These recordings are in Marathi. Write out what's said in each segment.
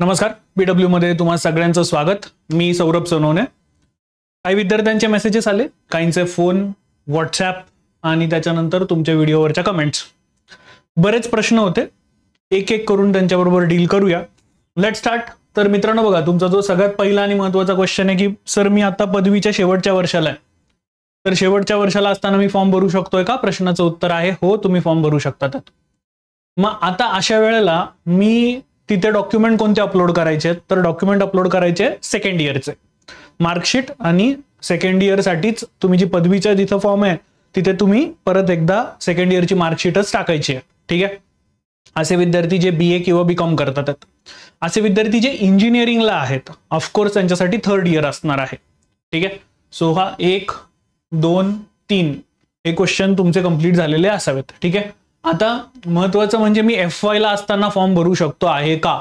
नमस्कार, बीडब्ल्यू मध्ये तुम्हा सगळ्यांचं स्वागत। मी सौरभ सोनवणे। काही विद्यार्थ्यांचे मेसेजेस आले, काहींचे फोन, व्हॉट्सॲप आणि त्याच्यानंतर तुमच्या व्हिडिओवरच्या कमेंट्स। बरेच प्रश्न होते, एक एक करून त्यांच्याबरोबर डील करूया। Let's start. तर मित्रांनो बघा, तुमचा जो सगळ्यात पहिला आणि महत्त्वाचा क्वेश्चन आहे की सर मी आता पदवीच्या शेवटच्या वर्षाला आहे, तर शेवटच्या वर्षाला असताना मी फॉर्म भरू शकतोय का? प्रश्नाचं उत्तर आहे हो, तुम्ही फॉर्म भरू शकता। मग आता अशा वेळेला मी तिथे डॉक्युमेंट कोणते अपलोड करायचे? तर डॉक्युमेंट अपलोड करायचे सेकंड इयरचे मार्कशीट, आणि सेकंड इयर साठीच तुम्ही जी पदवीच्या जिथे फॉर्म आहे तिथे तुम्ही परत एकदा सेकंड इयरची मार्कशीटच टाकायची आहे। ठीक आहे, असे विद्यार्थी जे बीए किंवा बीकॉम करतात, असे विद्यार्थी जे इंजिनिअरिंगला आहेत, ऑफकोर्स त्यांच्यासाठी थर्ड इयर असणार आहे। ठीक आहे, सो हा 1, 2, 3 हे क्वेश्चन तुमचे कंप्लीट झालेले असावेत। ठीक आहे, आता महत्त्वाचं म्हणजे मी FY ला असताना फॉर्म भरू शकतो आहे का,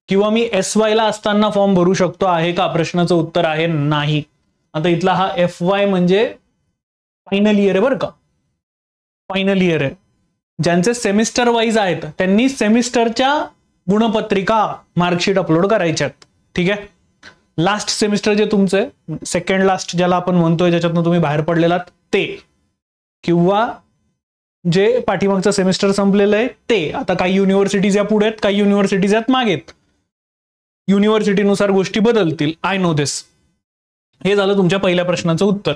किंवा मी SY ला असताना फॉर्म भरू शकतो आहे का? प्रश्नाचं उत्तर आहे नाही। आता इथला हा FY म्हणजे फायनल इयर आहे बरं का, फायनल इयर आहे। ज्यांचे सेमिस्टर वाईज आहेत त्यांनी सेमिस्टरच्या गुणपत्रिका मार्कशीट अपलोड करायच्यात। ठीक आहे, लास्ट सेमिस्टर जे तुमचे सेकंड लास्ट ज्याला आपण म्हणतोय, ज्याच्यातून तुम्ही बाहेर पडलेलात ते, किंवा जे पाठीमागचं सेमिस्टर संपलेलं आहे ते। आता काही युनिव्हर्सिटीज या पुढे आहेत, काही युनिव्हर्सिटीज यात मागे आहेत, युनिव्हर्सिटीनुसार गोष्टी बदलतील, आय नो दिस। हे झालं तुमच्या पहिल्या प्रश्नाचं उत्तर।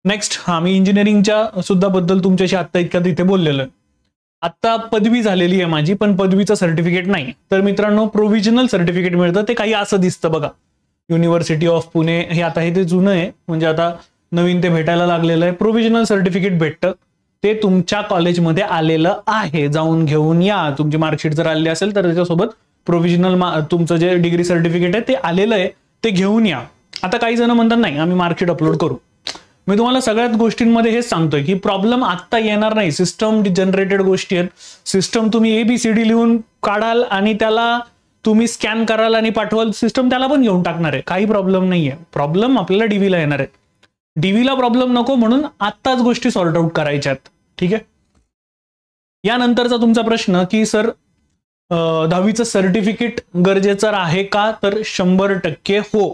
नेक्स्ट, हा मी इंजिनिअरिंगच्या सुद्धा बद्दल तुमच्याशी आत्ता इतक्यात इथे बोललेलो आहे। आता पदवी झालेली आहे माझी, पण पदवीचं सर्टिफिकेट नाही। तर मित्रांनो, प्रोव्हिजनल सर्टिफिकेट मिळतं, ते काही असं दिसतं बघा, युनिव्हर्सिटी ऑफ पुणे हे। आता हे ते जुनं आहे, म्हणजे आता नवीन ते भेटायला लागलेलं आहे। प्रोव्हिजनल सर्टिफिकेट भेटतं, ते तुमच्या कॉलेजमध्ये आलेलं आहे, जाऊन घेऊन या। तुमची मार्कशीट जर आलेली असेल तर त्याच्यासोबत प्रोव्हिजनल तुमचं जे डिग्री सर्टिफिकेट आहे ते आलेलं आहे, ते घेऊन या। आता काही जण म्हणतात नाही आम्ही मार्कशीट अपलोड करू। मी तुम्हाला सगळ्यात गोष्टींमध्ये हेच सांगतोय की प्रॉब्लेम आत्ता येणार नाही, सिस्टम जनरेटेड गोष्टी आहेत। सिस्टम तुम्ही ABCD लिहून काढाल आणि त्याला तुम्ही स्कॅन कराल आणि पाठवाल, सिस्टम त्याला पण घेऊन टाकणार आहे, काही प्रॉब्लेम नाहीये। प्रॉब्लेम आपल्याला DV येणार आहे, DV प्रॉब्लेम नको म्हणून आत्ताच गोष्टी सॉर्ट आउट करायच्यात। ठीक आहे, यानंतरचा तुमचा प्रश्न की सर 10वीचं सर्टिफिकेट गरजेचं आहे का? तर 100% हो,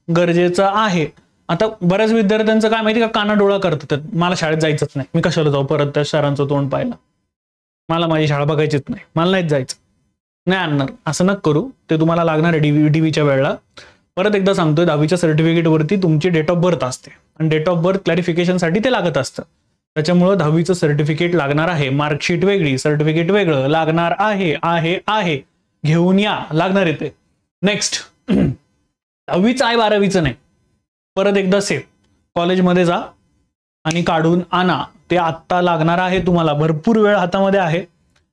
गरजेचं आहे। आता बऱ्याच विद्यार्थ्यांचं काय माहिती का, कानाडोळा करतात, मला शाळेत जायचंच नाही, मी कशाला जाऊ परत त्या सरांचं तोंड पाहायला, मला माझी शाळा बघायचीच नाही, मला नाहीच जायचं, नाही आणणार। असं नक करू, ते तुम्हाला लागणार आहे DVच्या वेळेला। परत एकदा सांगतोय, 10वीच्या सर्टिफिकेट वरती तुमची डेट ऑफ बर्थ असते, आणि डेट ऑफ बर्थ क्लॅरिफिकेशन साठी ते लागत असतं। त्याच्यामुळे 10वीचं सर्टिफिकेट लागणार आहे, मार्कशीट वेगळी, सर्टिफिकेट वेगळं लागणार आहे, आहे घेऊन या, लागणार आहे ते। नेक्स्ट, 10वीचं आहे, 12वीचं नाही। परत एकदा सेम कॉलेजमध्ये जा आणि काढून आणा, ते आत्ता लागणार आहे तुम्हाला। भरपूर वेळ हातामध्ये आहे।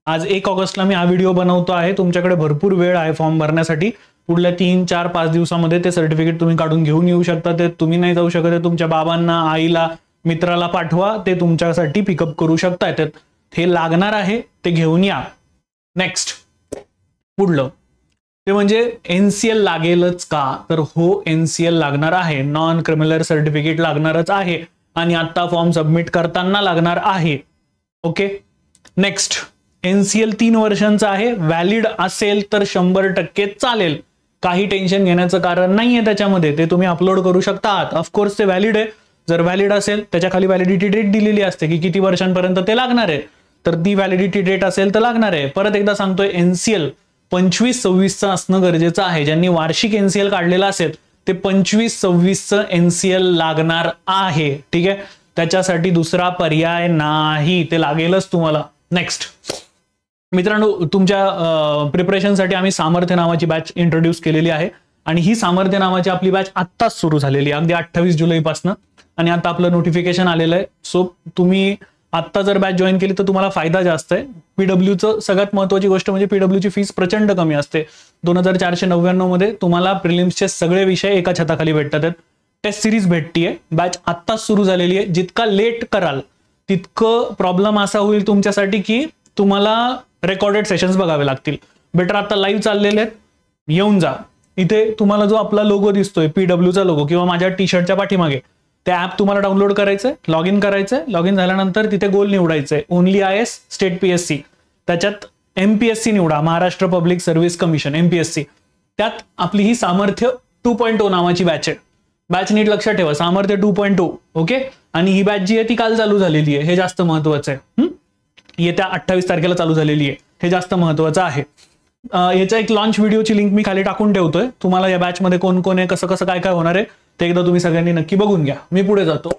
आज 1 ऑगस्टला मी हा व्हिडिओ बनवतो आहे, तुमच्याकडे भरपूर वेळ आहे फॉर्म भरण्यासाठी। पुढल्या 3, 4, 5 दिवसामध्ये ते सर्टिफिकेट तुम्ही काढून घेऊन येऊ शकता। ते तुम्ही नाही जाऊ शकत, तुमच्या बाबांना, आईला, मित्राला पाठवा, ते तुमच्यासाठी पिकअप करू शकतायत। हे लागणार आहे, ते घेऊन या। नेक्स्ट, पुढलं ते म्हणजे NCL लागेलच का? तर हो, NCL लागणार आहे, नॉन क्रिमिनल सर्टिफिकेट लागणारच आहे, आणि आता फॉर्म सबमिट करताना लागणार आहे। ओके, नेक्स्ट, NCL 3 वर्षांचा आहे, व्हॅलिड असेल तर 100% चालेल, काही टेन्शन घेण्याचं कारण नाहीये त्याच्यामध्ये, ते तुम्ही अपलोड करू शकता। ऑफकोर्स ते व्हॅलिड आहे, जर व्हॅलिड असेल त्याच्या खाली व्हॅलिडिटी डेट दिलेली असते की किती वर्षांपर्यंत ते लागणार आहे, तर ती व्हॅलिडिटी डेट असेल तर लागणार आहे। परत एकदा सांगतोय, NCL 25-26चं असणं गरजेचं आहे। ज्यांनी वार्षिक NCL काढलेला असेल ते 25-26चं NCL लागणार आहे। ठीक आहे, त्याच्यासाठी दुसरा पर्याय नाही, ते लागेलच तुम्हाला। नेक्स्ट मित्रांनो, तुमच्या प्रिपरेशनसाठी आम्ही सामर्थ्य नावाची बॅच इंट्रोड्यूस केलेली आहे, आणि ही सामर्थ्य नावाची आपली बॅच आत्ताच सुरू झालेली आहे, अगदी 28 जुलैपासून, आणि आता आपलं नोटिफिकेशन आलेलं आहे। सो तुम्ही आत्ता जर बॅच जॉईन केली तर तुम्हाला फायदा जास्त आहे। PWचं सगळ्यात महत्त्वाची गोष्ट म्हणजे PWची फीस प्रचंड कमी असते। 2499 मध्ये तुम्हाला प्रिलिम्सचे सगळे विषय एका छताखाली भेटतात। टेस्ट सिरीज भेटतीये, बॅच आत्ताच सुरू झालेली आहे। जितका लेट कराल तितकं प्रॉब्लेम असा होईल तुमच्यासाठी की तुम्हाला रेकॉर्डेड सेशन्स बघावे लागतील। बेटर आता लाईव्ह चाललेले आहेत, येऊन जा। इथे तुम्हाला जो आपला लोगो दिसतोय, PWचा लोगो, किंवा माझ्या टी-शर्टच्या पाठीमागे, ते ऍप तुम्हाला डाउनलोड करायचंय, लॉग इन करायचंय, लॉग इन झाल्यानंतर तिथे गोल निवडायचंय, ओनली IAS, स्टेट PSC, त्याच्यात MPSC निवडा, Maharashtra public service commission, MPSC, त्यात आपली ही सामर्थ्य 2.0 नावाची बॅच आहे. बॅच नीट लक्षात ठेवा, सामर्थ्य 2.0. ओके. आणि ही बॅच जी आहे ती काल चालू झालेली आहे, हे जास्त महत्वाचं आहे. येत्या 28 तारखेला चालू झालेली आहे, हे जास्त महत्वाचं आहे. याचा एक लॉन्च व्हिडिओची लिंक मी खाली टाकून ठेवतोय. तुम्हाला या बॅच मध्ये कोण कोण आहे, कसं कसं काय काय होणार आहे ते एकदा तुम्ही सगळ्यांनी नक्की बघून घ्या. मी पुढे जातो.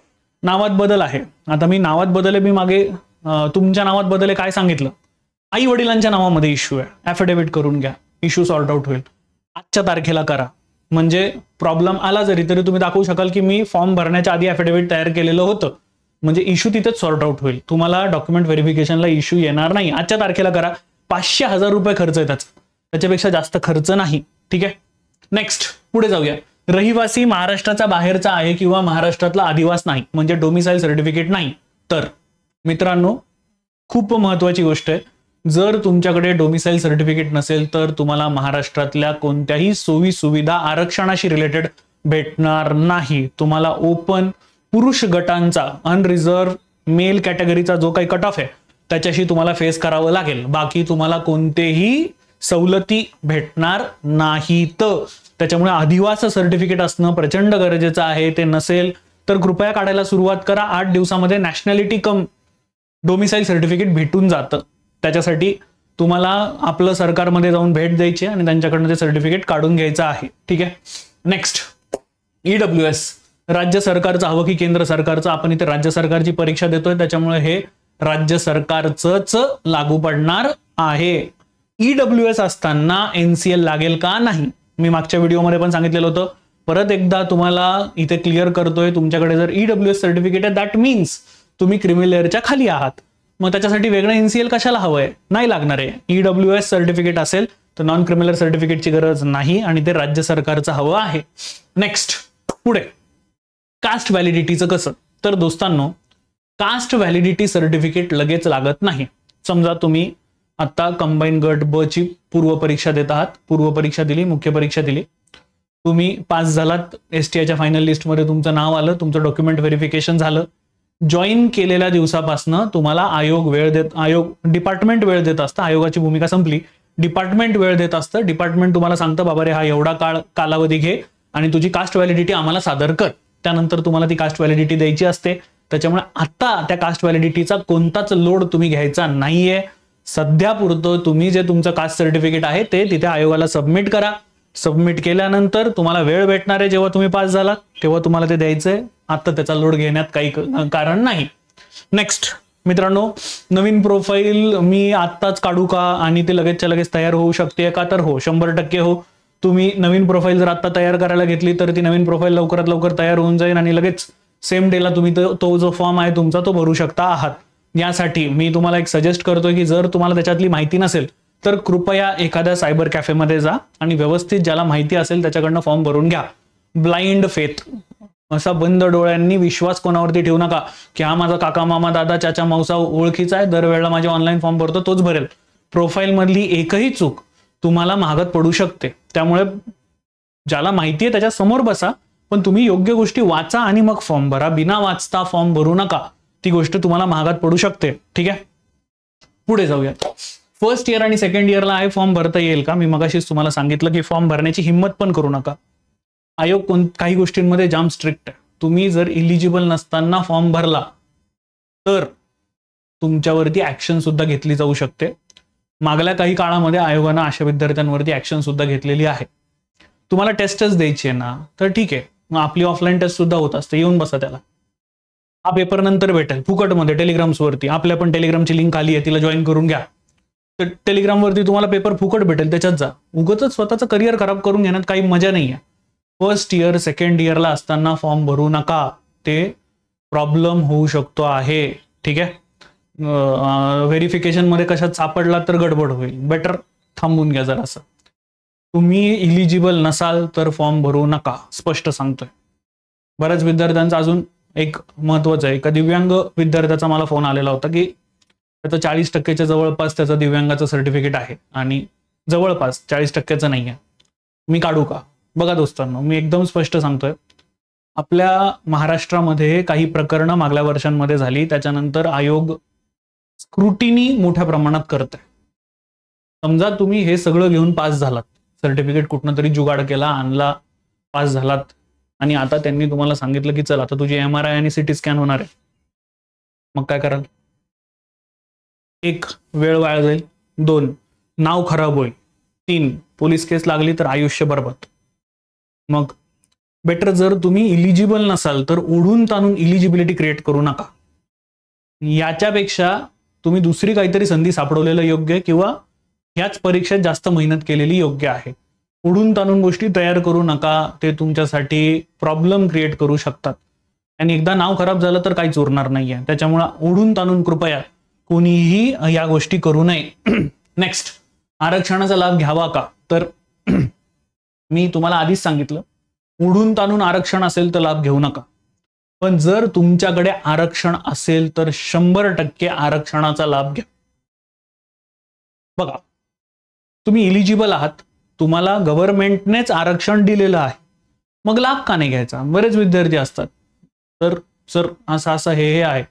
नावात बदल आहे. आता मी नावात बदल आहे, मी मागे तुमच्या नावात बदल आहे काय सांगितलं. आई वडिलांच्या नावामध्ये इश्यू आहे, ऍफिडेव्हिट करून घ्या, इश्यू सॉर्ट आउट होईल. आजच्या तारखेला करा, म्हणजे प्रॉब्लेम आला जरी तरी तुम्ही दाखवू शकाल की मी फॉर्म भरण्याच्या आधी ऍफिडेव्हिट तयार केलेलं होतं, म्हणजे इश्यू तिथेच सॉर्ट आउट होईल. तुम्हाला डॉक्युमेंट व्हेरिफिकेशनला इश्यू येणार नाही. आजच्या तारखेला करा. 500,000 रुपये खर्च आहे त्याच्यापेक्षा जास्त खर्च नाही. ठीक आहे. नेक्स्ट पुढे जाऊया. रहिवासी महाराष्ट्राचा बाहेरचा आहे किंवा महाराष्ट्रातला आदिवास नाही, म्हणजे डोमिसाईल सर्टिफिकेट नाही. तर मित्रांनो, खूप महत्वाची गोष्ट आहे, जर तुमच्याकडे डोमिसाईल सर्टिफिकेट नसेल तर तुम्हाला महाराष्ट्रातल्या कोणत्याही सोयी सुविधा आरक्षणाशी रिलेटेड भेटणार नाही. तुम्हाला ओपन पुरुष गटांचा अनरिझर्व मेल कॅटेगरीचा जो काही कट ऑफ आहे त्याच्याशी तुम्हाला फेस करावं लागेल. बाकी तुम्हाला कोणतेही सवलती भेटणार नाहीत. त्याच्यामुळे आदिवास सर्टिफिकेट असणं प्रचंड गरजेचं आहे. ते नसेल तर कृपया काढायला सुरुवात करा. 8 दिवसामध्ये नॅशनॅलिटी कम डोमिसाईल सर्टिफिकेट भेटून जातं. त्याच्यासाठी तुम्हाला आपलं सरकारमध्ये जाऊन भेट द्यायची आणि त्यांच्याकडनं ते सर्टिफिकेट काढून घ्यायचं आहे. ठीक आहे. नेक्स्ट, EWS राज्य सरकारचं हवं की केंद्र सरकारचं. आपण इथे राज्य सरकारची परीक्षा देतोय, त्याच्यामुळे हे राज्य सरकारचंच लागू पडणार आहे. EWS असताना NCL लागेल का नाही, मी मागच्या व्हिडिओमध्ये पण सांगितलेलं होतं. परत एकदा तुम्हाला इथे क्लिअर करतोय, तुमच्याकडे जर EWS सर्टिफिकेट आहे दॅट मीन्स तुम्ही क्रिमी लेअरच्या खाली आहात. मग त्याच्यासाठी वेगळं NCL कशाला हवंय, नाही लागणार आहे. EWS सर्टिफिकेट असेल तर नॉन क्रिमिनल सर्टिफिकेटची गरज नाही आणि ते राज्य सरकारचं हवं आहे. नेक्स्ट पुढे, कास्ट व्हॅलिडिटीचं कसं. तर दोस्तांनो, कास्ट व्हॅलिडिटी सर्टिफिकेट लगेच लागत नाही. समजा तुम्ही आता कंबाईन गट ब ची पूर्व परीक्षा देत आहात, पूर्व परीक्षा दिली, मुख्य परीक्षा दिली, तुम्ही पास झालात, STIच्या फायनल लिस्टमध्ये तुमचं नाव आलं, तुमचं डॉक्युमेंट व्हेरिफिकेशन झालं. जॉईन केलेल्या दिवसापासून तुम्हाला डिपार्टमेंट वेळ देत असतं. आयोगाची भूमिका संपली, डिपार्टमेंट वेळ देत असतं. डिपार्टमेंट तुम्हाला सांगतं बाबा रे हा एवढा कालावधी घे आणि तुझी कास्ट व्हॅलिडिटी आम्हाला सादर कर. त्यानंतर तुम्हाला ती कास्ट व्हॅलिडिटी द्यायची असते. त्याच्यामुळे आता त्या कास्ट व्हॅलिडिटीचा कोणताच लोड तुम्ही घ्यायचा नाहीये. सध्या पुरतं तुम्ही जे तुमचं कास्ट सर्टिफिकेट आहे ते तिथे आयोगाला सबमिट करा. सबमिट केल्यानंतर तुम्हाला वेळ भेटणार आहे, जेव्हा तुम्ही पास झाला तेव्हा तुम्हाला ते द्यायचंय. आता त्याचा लोड घेण्यात काही कारण नाही. नेक्स्ट मित्रांनो, नवीन प्रोफाईल मी आत्ताच काढू का आणि ते लगेचच्या लगेच तयार होऊ शकते का, तर हो, 100% हो. तुम्ही नवीन प्रोफाईल जर आता तयार करायला घेतली तर ती नवीन प्रोफाईल लवकरात लवकर तयार होऊन जाईल आणि लगेच सेम डेला तुम्ही तो जो फॉर्म आहे तुमचा तो भरू शकता आहात. यासाठी मी तुम्हाला एक सजेस्ट करतोय की जर तुम्हाला त्याच्यातली माहिती नसेल तर कृपया एखाद्या सायबर कॅफेमध्ये जा आणि व्यवस्थित ज्याला माहिती असेल त्याच्याकडनं फॉर्म भरून घ्या. ब्लाइंड फेथ, असा बंद डोळ्यांनी विश्वास कोणावरती ठेवू नका की हा माझा काका मामा दादा चाचा मावसा ओळखीचा आहे, दरवेळेला माझे ऑनलाईन फॉर्म भरतो तोच भरेल. प्रोफाईल मधली एकही चूक तुम्हाला महागात पडू शकते. त्यामुळे ज्याला माहिती आहे त्याच्या समोर बसा, पण तुम्ही योग्य गोष्टी वाचा आणि मग फॉर्म भरा. बिना वाचता फॉर्म भरू नका, ती गोष्ट तुम्हाला महागात पडू शकते. ठीक आहे. पुढे जाऊया. फर्स्ट इयर आणि सेकंड इयरला आहे फॉर्म भरता येईल का. मी मगाशीच तुम्हाला सांगितलं की फॉर्म भरण्याची हिंमत पण करू नका. आयोग काही गोष्टींमध्ये जाम स्ट्रिक्ट आहे. तुम्ही जर इलिजिबल नसताना फॉर्म भरला तर तुमच्यावरती ऍक्शन सुद्धा घेतली जाऊ शकते. मागल्या काही काळामध्ये आयोगानं अशा विद्यार्थ्यांवरती ऍक्शन सुद्धा घेतलेली आहे. तुम्हाला टेस्टच द्यायची आहे ना, तर ठीक आहे, मग आपली ऑफलाईन टेस्ट सुद्धा होत असते, येऊन बसा त्याला. हा पेपर नंतर भेटेल फुकटमध्ये टेलिग्राम्सवरती. आपल्या पण टेलिग्रामची लिंक आली आहे, तिला जॉईन करून घ्या. तर टेलिग्रामवरती तुम्हाला पेपर फुकट भेटेल, त्याच्यात जा. उगाचच स्वतःचं करिअर खराब करून घेण्यात काही मजा नाही आहे. फर्स्ट इयर सेकंड इयरला असताना फॉर्म भरू नका, ते प्रॉब्लेम होऊ शकतो आहे. ठीक आहे. व्हेरिफिकेशन मध्ये कशात सापडला तर गडबड होईल. बेटर थांबून घ्या जरासं. तुम्ही इलिजिबल नसाल तर फॉर्म भरू नका, स्पष्ट सांगतोय. बऱ्याच विद्यार्थ्यांचा अजून एक महत्वाचं आहे, एका दिव्यांग विद्यार्थ्याचा मला फोन आलेला होता की त्याचं 40%च्या जवळपास त्याचं दिव्यांगाचं सर्टिफिकेट आहे आणि जवळपास 40%चं नाही आहे, मी काढू का. बघा दोस्तांनो, मी एकदम स्पष्ट सांगतोय, आपल्या महाराष्ट्रामध्ये काही प्रकरणं मागल्या वर्षांमध्ये झाली, त्याच्यानंतर आयोग स्क्रुटिनी मोठ्या प्रमाणात करत आहे. समजा तुम्ही हे सगळं घेऊन पास झालात, सर्टिफिकेट कुठनं तरी जुगाड केला, आणला, पास झालात आणि आता त्यांनी तुम्हाला सांगितलं की चल आता तुझी MRI आणि CT स्कॅन होणार आहे, मग काय कराल? 1 वेळ वाया जाईल, 2 नाव खराब होईल, 3 पोलीस केस लागली तर आयुष्य बरबाद. मग बेटर जर तुम्ही इलिजिबल नसाल तर ओढून ताणून इलिजिबिलिटी क्रिएट करू नका. याच्यापेक्षा तुम्ही दुसरी काहीतरी संधी सापडवलेलं योग्य किंवा ह्याच परीक्षेत जास्त मेहनत केलेली योग्य आहे. ओढून ताणून गोष्टी तयार करू नका, ते तुमच्यासाठी प्रॉब्लेम क्रिएट करू शकतात आणि एकदा नाव खराब झालं तर काहीच उरणार नाहीये. त्याच्यामुळे ओढून ताणून कृपया कोणीही या गोष्टी करू नये. नेक्स्ट, आरक्षणाचा लाभ घ्यावा का? तर मी तुम्हाला आधीच सांगितलं, ओढून ताणून आरक्षण असेल तर लाभ घेऊ नका, पण जर तुमच्याकडे आरक्षण असेल तर 100% आरक्षणाचा लाभ घ्या. बघा, तुम्ही इलिजिबल आहात, तुम्हाला गव्हर्नमेंटनेच आरक्षण दिलेलं आहे, मग लाभ का नाही घ्यायचा? बरेच विद्यार्थी असतात, तर सर असं असं हे आहे,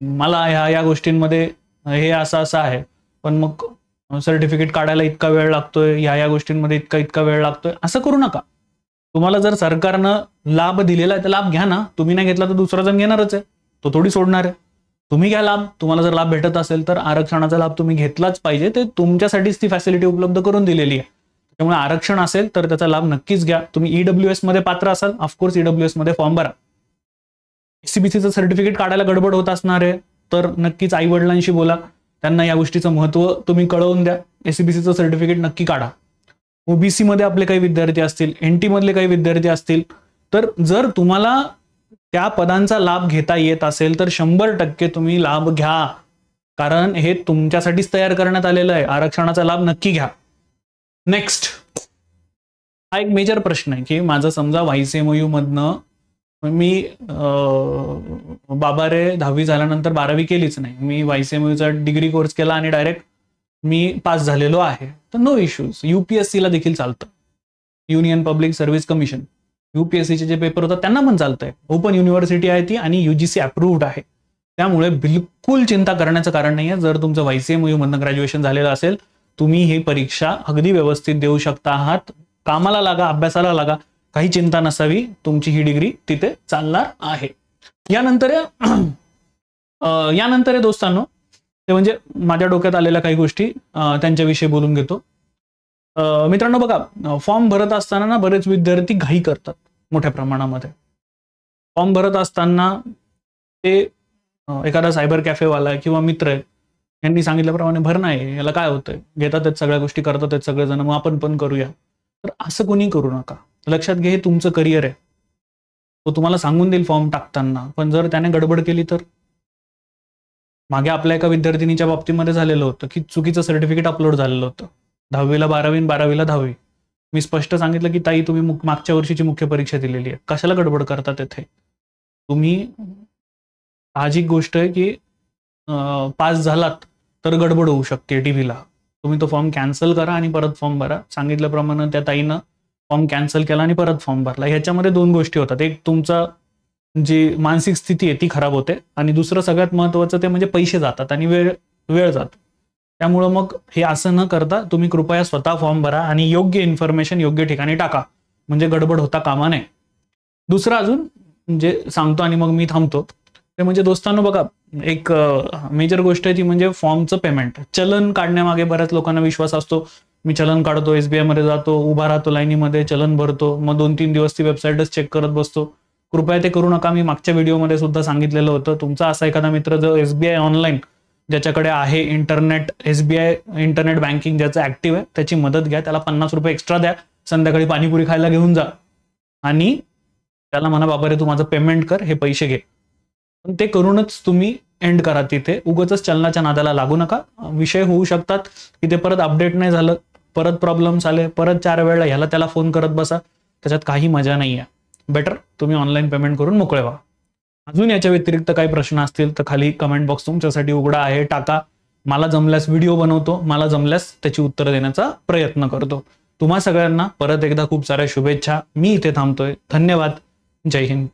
मला ह्या गोष्टींमध्ये हे असं आहे, पण मग सर्टिफिकेट काढायला इतका वेळ लागतोय, ह्या गोष्टींमध्ये इतका वेळ लागतोय. असं करू नका. तुम्हाला जर सरकारनं लाभ दिलेला आहे तर लाभ घ्या ना. तुम्ही नाही घेतला तर दुसरा जण घेणारच आहे, तो थोडी सोडणार आहे. तुम्ही घ्या लाभ. तुम्हाला जर लाभ भेटत असेल तर आरक्षणाचा लाभ तुम्ही घेतलाच पाहिजे. ते तुमच्यासाठीच ती फॅसिलिटी उपलब्ध करून दिलेली आहे. त्यामुळे आरक्षण असेल तर त्याचा लाभ नक्कीच घ्या. तुम्ही EWS मध्ये पात्र असाल, ऑफकोर्स EWS मध्ये फॉर्म भरा. SCBCचं सर्टिफिकेट काढायला गडबड होत असणार आहे तर नक्कीच आई वडिलांशी बोला, त्यांना या गोष्टीचं महत्त्व तुम्ही कळवून द्या. SCBCचं सर्टिफिकेट नक्की काढा. OBC मध्ये आपले काही विद्यार्थी असतील, NT मधले काही विद्यार्थी असतील, तर जर तुम्हाला त्या पदांचा लाभ घेता येत असेल तर 100% तुम्ही लाभ घ्या, कारण हे तुमच्यासाठीच तयार करण्यात आलेलं आहे. आरक्षणाचा लाभ नक्की घ्या. नेक्स्ट, हा एक मेजर प्रश्न आहे की माझं समजा YCMU मधनं मी बाबा रे 10वी झाल्यानंतर 12वी केलीच नाही, मी YCMUचा डिग्री कोर्स केला आणि डायरेक्ट मी पास झालेलो आहे, तर नो इश्यूज. UPSC ला देखील चालतं. युनियन पब्लिक सर्व्हिस कमिशन, UPSCचे जे पेपर होतात त्यांना पण चालतंय. ओपन युनिव्हर्सिटी आहे ती आणि UGC अप्रूव्ड आहे. त्यामुळे बिलकुल चिंता करण्याचं कारण नाहीये. जर तुमचं YCMU मधनं ग्रॅज्युएशन झालेलं असेल, तुम्ही ही परीक्षा अगदी व्यवस्थित देऊ शकता आहात. कामाला लागा, अभ्यासाला लागा, काही चिंता नसावी. तुमची ही डिग्री तिथे चालणार आहे. यानंतर दोस्तांनो, ते म्हणजे माझ्या डोक्यात आलेल्या काही गोष्टी त्यांच्याविषयी बोलून घेतो. मित्रांनो बघा, फॉर्म भरत असताना ना बरेच विद्यार्थी घाई करतात मोठ्या प्रमाणामध्ये. फॉर्म भरत असताना ते एखादा सायबर कॅफेवाला किंवा मित्र आहे यांनी सांगितल्याप्रमाणे भर नाही, याला काय होतंय, घेतात सगळ्या गोष्टी, करतात सगळेजण, मग आपण पण करूया. तर असं कोणी करू नका. लक्षात घे, हे तुमचं करिअर आहे. तो तुम्हाला सांगून देईल फॉर्म टाकताना, पण जर त्याने गडबड केली तर. मागे आपल्या एका विद्यार्थिनीच्या बाबतीमध्ये झालेलं होतं की चुकीचं सर्टिफिकेट अपलोड झालेलं होतं. 10वीला 12वी आणि 12वीला 10वी. मी स्पष्ट सांगितलं की ताई, तुम्ही मागच्या वर्षीची मुख्य परीक्षा दिलेली आहे, कशाला गडबड करतात येथे तुम्ही? साहजिक गोष्ट आहे की पास झालात तर गडबड होऊ शकते टीव्हीला. तुम्ही तो फॉर्म कॅन्सल करा आणि परत फॉर्म भरा. सांगितल्याप्रमाणे त्या ताईनं फॉर्म कॅन्सल केला आणि परत फॉर्म भरला. ह्याच्यामध्ये 2 गोष्टी होतात. एक, तुमचा जी मानसिक स्थिती आहे ती खराब होते, आणि दुसरं सगळ्यात महत्त्वाचं ते म्हणजे पैसे जातात आणि वेळ जातो. त्यामुळं मग हे असं न करता तुम्ही कृपया स्वतः फॉर्म भरा आणि योग्य इन्फॉर्मेशन योग्य ठिकाणी टाका, म्हणजे गडबड होता कामा नये. दुसरं अजून जे सांगतो आणि मग मी थांबतो, ते म्हणजे दोस्तांनो बघा, एक मेजर गोष्ट आहे ती म्हणजे फॉर्मचं पेमेंट. चलन काढण्यामागे बऱ्याच लोकांना विश्वास असतो. मी चलन काढतो, SBI मध्ये जातो, उभा राहतो लाईनीमध्ये, चलन भरतो, मग 2-3 दिवस ती वेबसाईटच चेक करत बसतो. कृपया ते करू नका. मी मागच्या व्हिडिओमध्ये सुद्धा सांगितलेलं होतं. तुमचा असा एखादा मित्र जो SBI ऑनलाईन ज्याच्याकडे आहे, SBI इंटरनेट बँकिंग ज्याचं ऍक्टिव्ह आहे, त्याची मदत घ्या. त्याला 50 रुपये एक्स्ट्रा द्या, संध्याकाळी पाणीपुरी खायला घेऊन जा आणि त्याला म्हणा, बाबा रे तू माझं पेमेंट कर, हे पैसे घे. पण ते करूनच तुम्ही एंड करा. तिथे उगाचच चलनाच्या नादाला लागू नका. विषय होऊ शकतात की ते परत अपडेट नाही झालं, परत प्रॉब्लेम्स आले, परत 4 वेळा ह्याला त्याला फोन करत बसा, त्याच्यात काही मजा नाही आहे. बेटर तुम्ही ऑनलाईन पेमेंट करून मोकळे व्हा. अजून याच्या व्यतिरिक्त काही प्रश्न असतील तर खाली कमेंट बॉक्स तुमच्यासाठी उघडा आहे, टाका. मला जमल्यास व्हिडिओ बनवतो, मला जमल्यास त्याची उत्तरं देण्याचा प्रयत्न करतो. तुम्हा सगळ्यांना परत एकदा खूप साऱ्या शुभेच्छा. मी इथे थांबतोय. धन्यवाद. जय हिंद.